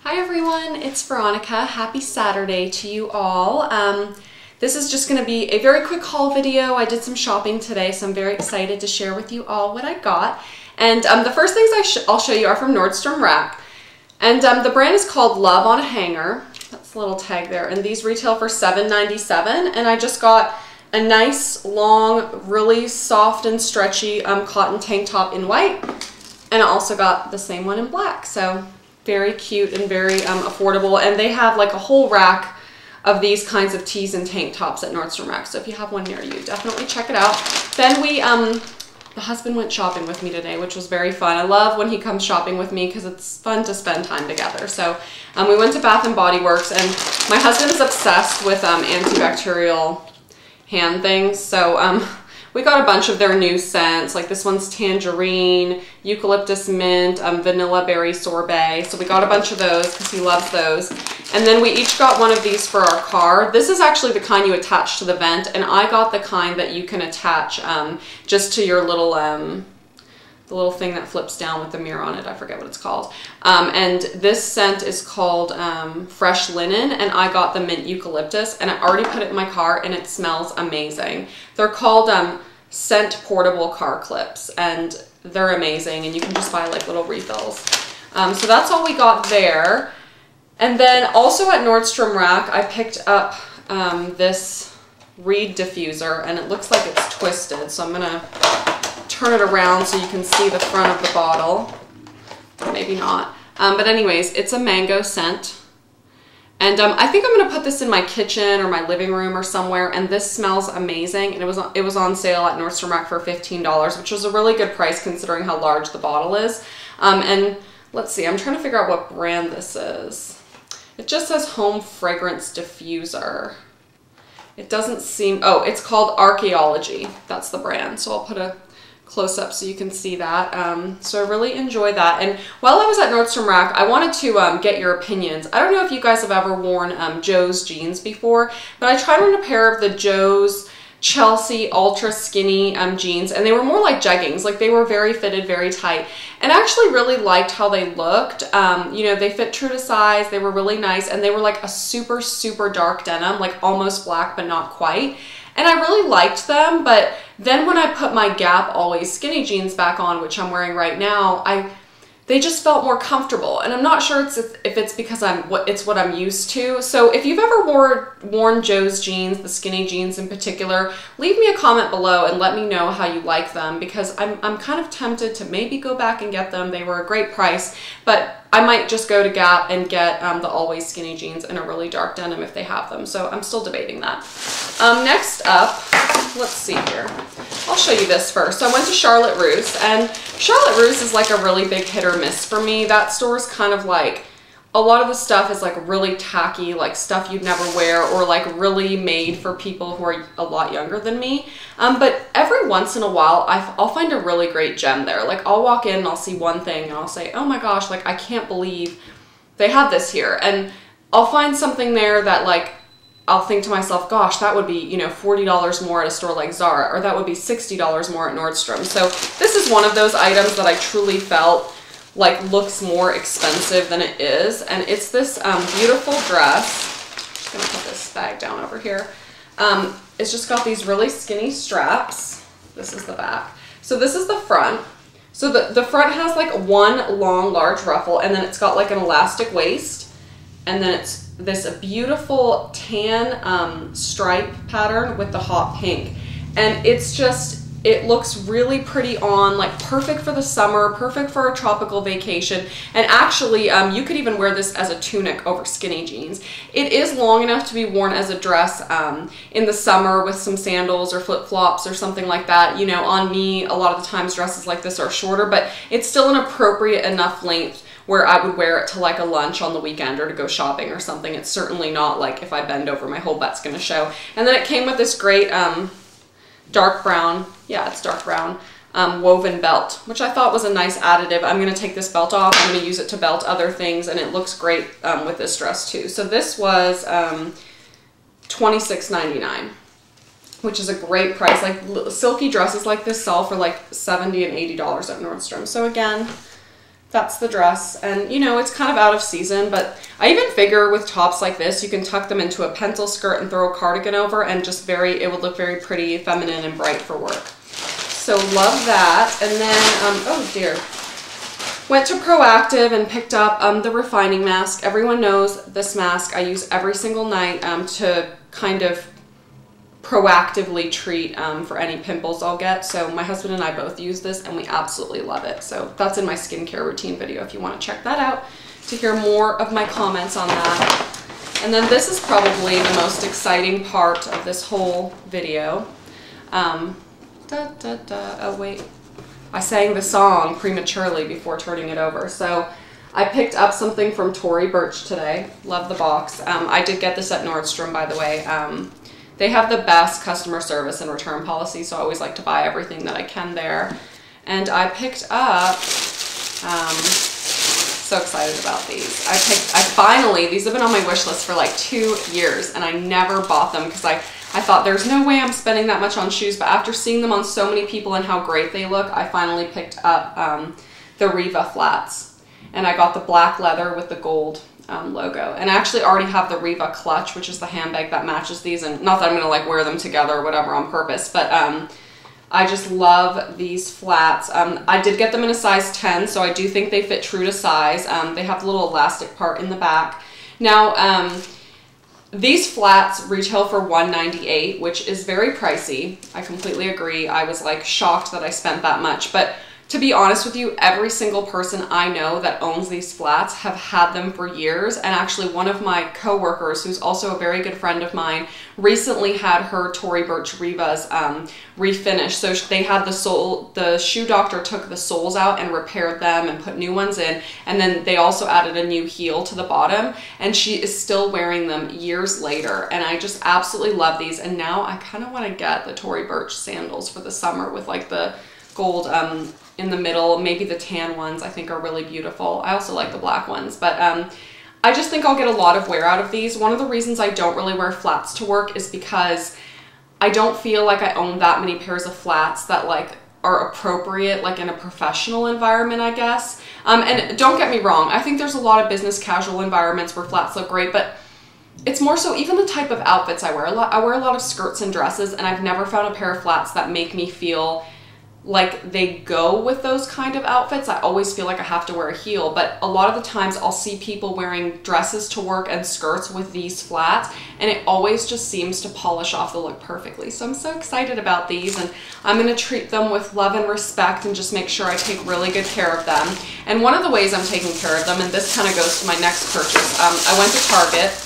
Hi everyone, it's Veronica. Happy Saturday to you all. This is just going to be a very quick haul video. I did some shopping today, so I'm very excited to share with you all what I got. And the first things I'll show you are from Nordstrom Rack. And the brand is called Love on a Hanger. That's the little tag there. And these retail for $7.97. And I just got a nice, long, really soft and stretchy cotton tank top in white. And I also got the same one in black. So very cute and very affordable. And they have like a whole rack of these kinds of tees and tank tops at Nordstrom Rack. So if you have one near you, definitely check it out. Then we, the husband went shopping with me today, which was very fun. I love when he comes shopping with me because it's fun to spend time together. So we went to Bath & Body Works, and my husband is obsessed with antibacterial hand things. So we got a bunch of their new scents, like this one's tangerine, eucalyptus mint, vanilla berry sorbet. So we got a bunch of those because he loves those. And then we each got one of these for our car. This is actually the kind you attach to the vent, and I got the kind that you can attach just to your little, the little thing that flips down with the mirror on it. I forget what it's called. And this scent is called Fresh Linen, and I got the mint eucalyptus, and I already put it in my car, and it smells amazing. They're called scent portable car clips, and they're amazing, and you can just buy like little refills. So that's all we got there. And then also at Nordstrom Rack, I picked up this Reed diffuser, and it looks like it's twisted, so I'm gonna turn it around so you can see the front of the bottle. Or maybe not. But anyways, it's a mango scent. And I think I'm gonna put this in my kitchen or my living room or somewhere, and this smells amazing. And it was on sale at Nordstrom Rack for $15, which was a really good price considering how large the bottle is. And let's see, I'm trying to figure out what brand this is. It just says Home Fragrance Diffuser. It doesn't seem, oh, it's called Archaeology. That's the brand. So I'll put a close up so you can see that. So I really enjoy that. And while I was at Nordstrom Rack, I wanted to get your opinions. I don't know if you guys have ever worn Joe's jeans before, but I tried on a pair of the Joe's Chelsea ultra skinny jeans, and they were more like jeggings. Like they were very fitted, very tight, and I actually really liked how they looked. You know, they fit true to size. They were really nice, and they were like a super, super dark denim, like almost black, but not quite. And I really liked them, but then when I put my Gap Always skinny jeans back on, which I'm wearing right now, they just felt more comfortable. And I'm not sure if it's because it's what I'm used to. So if you've ever worn Joe's jeans, the skinny jeans in particular, leave me a comment below and let me know how you like them, because I'm kind of tempted to maybe go back and get them. They were a great price, but I might just go to Gap and get the Always skinny jeans in a really dark denim if they have them. So I'm still debating that. Next up, let's see here. I'll show you this first. So I went to Charlotte Russe, and Charlotte Russe is like a really big hit or miss for me. That store is kind of like, a lot of the stuff is like really tacky, like stuff you'd never wear, or like really made for people who are a lot younger than me. But every once in a while, I'll find a really great gem there. Like I'll walk in and I'll see one thing and I'll say, oh my gosh, like I can't believe they have this here. And I'll find something there that like, I'll think to myself, gosh, that would be, you know, $40 more at a store like Zara, or that would be $60 more at Nordstrom. So this is one of those items that I truly felt like looks more expensive than it is. And it's this beautiful dress. I'm just gonna put this bag down over here. It's just got these really skinny straps. This is the back. So this is the front. So the front has like one long, large ruffle, and then it's got like an elastic waist. And then it's this beautiful tan stripe pattern with the hot pink. And it's just, it looks really pretty on, like perfect for the summer, perfect for a tropical vacation. And actually, you could even wear this as a tunic over skinny jeans. It is long enough to be worn as a dress in the summer with some sandals or flip-flops or something like that. You know, on me, a lot of the times dresses like this are shorter, but it's still an appropriate enough length where I would wear it to like a lunch on the weekend or to go shopping or something. It's certainly not like if I bend over, my whole butt's gonna show. And then it came with this great dark brown, yeah, it's dark brown, woven belt, which I thought was a nice additive. I'm gonna take this belt off, I'm gonna use it to belt other things, and it looks great with this dress too. So this was $26.99, which is a great price. Like silky dresses like this sell for like $70 and $80 at Nordstrom. So again, that's the dress. And you know, it's kind of out of season, but I even figure with tops like this, you can tuck them into a pencil skirt and throw a cardigan over, and just it would look very pretty, feminine, and bright for work. So love that. And then, oh dear. Went to Proactive and picked up the refining mask. Everyone knows this mask I use every single night to kind of proactively treat for any pimples I'll get. So my husband and I both use this and we absolutely love it. So that's in my skincare routine video if you want to check that out to hear more of my comments on that. And then this is probably the most exciting part of this whole video. Oh wait, I sang the song prematurely before turning it over. So I picked up something from Tory Burch today. Love the box. I did get this at Nordstrom, by the way. They have the best customer service and return policy, so I always like to buy everything that I can there. And I picked up, so excited about these. These have been on my wish list for like 2 years, and I never bought them because I thought there's no way I'm spending that much on shoes, but after seeing them on so many people and how great they look, I finally picked up the Riva Flats. And I got the black leather with the gold logo. And I actually already have the Riva clutch, which is the handbag that matches these. And not that I'm going to like wear them together or whatever on purpose, but I just love these flats. I did get them in a size 10, so I do think they fit true to size. They have the little elastic part in the back. Now, these flats retail for $198, which is very pricey. I completely agree. I was like shocked that I spent that much, but to be honest with you, every single person I know that owns these flats have had them for years. And actually one of my coworkers, who's also a very good friend of mine, recently had her Tory Burch Rivas refinished. So they had the shoe doctor took the soles out and repaired them and put new ones in. And then they also added a new heel to the bottom, and she is still wearing them years later. And I just absolutely love these. And now I kind of want to get the Tory Burch sandals for the summer with like the gold in the middle. Maybe the tan ones I think are really beautiful. I also like the black ones, but I just think I'll get a lot of wear out of these. One of the reasons I don't really wear flats to work is because I don't feel like I own that many pairs of flats that like are appropriate like in a professional environment, I guess. And don't get me wrong, I think there's a lot of business casual environments where flats look great, but it's more so even the type of outfits I wear. I wear a lot of skirts and dresses, and I've never found a pair of flats that make me feel like they go with those kind of outfits. I always feel like I have to wear a heel, but a lot of the times I'll see people wearing dresses to work and skirts with these flats, and it always just seems to polish off the look perfectly. So I'm so excited about these, and I'm going to treat them with love and respect and just make sure I take really good care of them. And one of the ways I'm taking care of them, and this kind of goes to my next purchase, I went to Target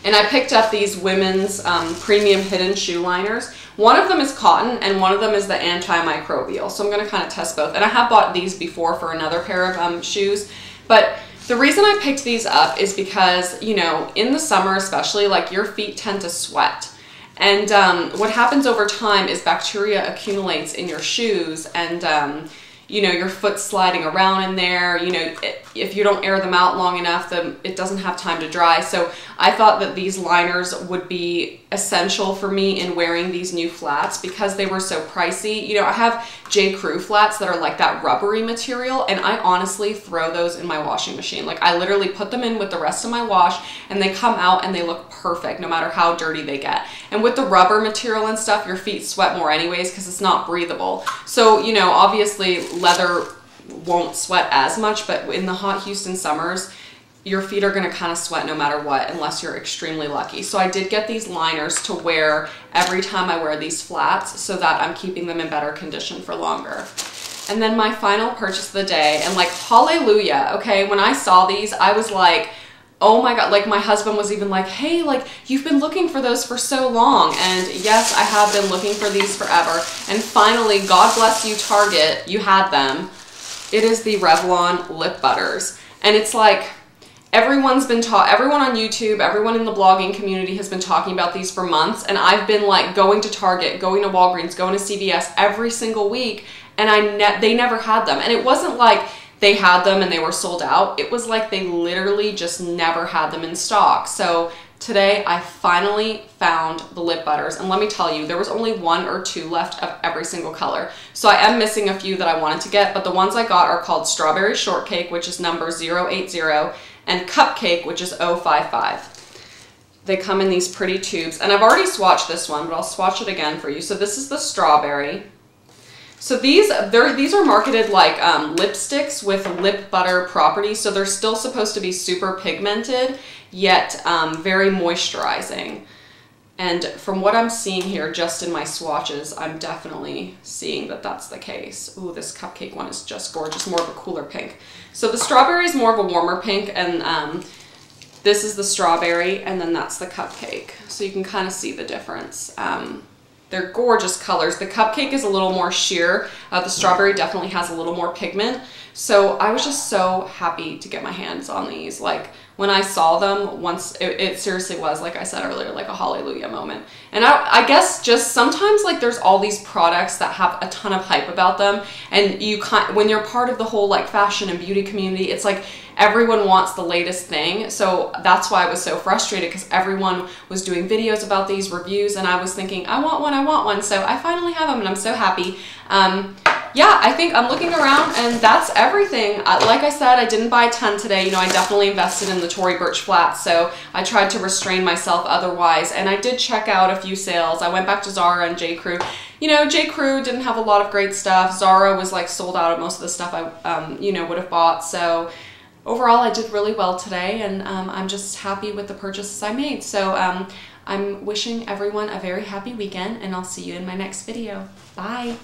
and I picked up these women's premium hidden shoe liners. One of them is cotton and one of them is the antimicrobial. So I'm going to kind of test both. And I have bought these before for another pair of shoes. But the reason I picked these up is because, you know, in the summer especially, like your feet tend to sweat. And what happens over time is bacteria accumulates in your shoes, and you know, your foot's sliding around in there. You know, if you don't air them out long enough, it doesn't have time to dry. So I thought that these liners would be essential for me in wearing these new flats because they were so pricey. You know, I have J. Crew flats that are like that rubbery material, and I honestly throw those in my washing machine. Like I literally put them in with the rest of my wash, and they come out and they look perfect no matter how dirty they get. And with the rubber material and stuff, your feet sweat more anyways because it's not breathable. So, you know, obviously leather won't sweat as much, but in the hot Houston summers, your feet are going to kind of sweat no matter what, unless you're extremely lucky. So I did get these liners to wear every time I wear these flats so that I'm keeping them in better condition for longer. And then my final purchase of the day, and like hallelujah, okay, when I saw these, I was like, oh my God, like my husband was even like, hey, like you've been looking for those for so long. And yes, I have been looking for these forever. And finally, God bless you, Target, you had them. It is the Revlon Lip Butters. And it's like, everyone on YouTube, everyone in the blogging community has been talking about these for months. And I've been like going to Target, going to Walgreens, going to CVS every single week. And they never had them. And it wasn't like they had them and they were sold out. It was like they literally just never had them in stock. So today I finally found the lip butters, and let me tell you, there was only 1 or 2 left of every single color. So I am missing a few that I wanted to get, but the ones I got are called Strawberry Shortcake, which is number 080, and Cupcake, which is 055. They come in these pretty tubes, and I've already swatched this one, but I'll swatch it again for you. So this is the strawberry. So these are marketed like lipsticks with lip butter properties, so they're still supposed to be super pigmented, yet very moisturizing. And from what I'm seeing here, just in my swatches, I'm definitely seeing that that's the case. Ooh, this Cupcake one is just gorgeous, more of a cooler pink. So the strawberry is more of a warmer pink, and this is the strawberry, and then that's the Cupcake. So you can kind of see the difference. They're gorgeous colors. The Cupcake is a little more sheer. The strawberry definitely has a little more pigment. So I was just so happy to get my hands on these. Like when I saw them once, it seriously was, like I said earlier, like a hallelujah moment. And I guess just sometimes like there's all these products that have a ton of hype about them, and when you're part of the whole like fashion and beauty community, it's like everyone wants the latest thing. So that's why I was so frustrated, because everyone was doing videos about these reviews, and I was thinking, I want one. So I finally have them, and I'm so happy. Yeah, I think I'm looking around, and that's everything. Like I said, I didn't buy a ton today. You know, I definitely invested in the Tory Burch flats, so I tried to restrain myself otherwise, and I did check out a few sales. I went back to Zara and J. Crew. You know, J. Crew didn't have a lot of great stuff. Zara was like sold out of most of the stuff I, you know, would have bought. So overall, I did really well today, and I'm just happy with the purchases I made. So I'm wishing everyone a very happy weekend, and I'll see you in my next video. Bye.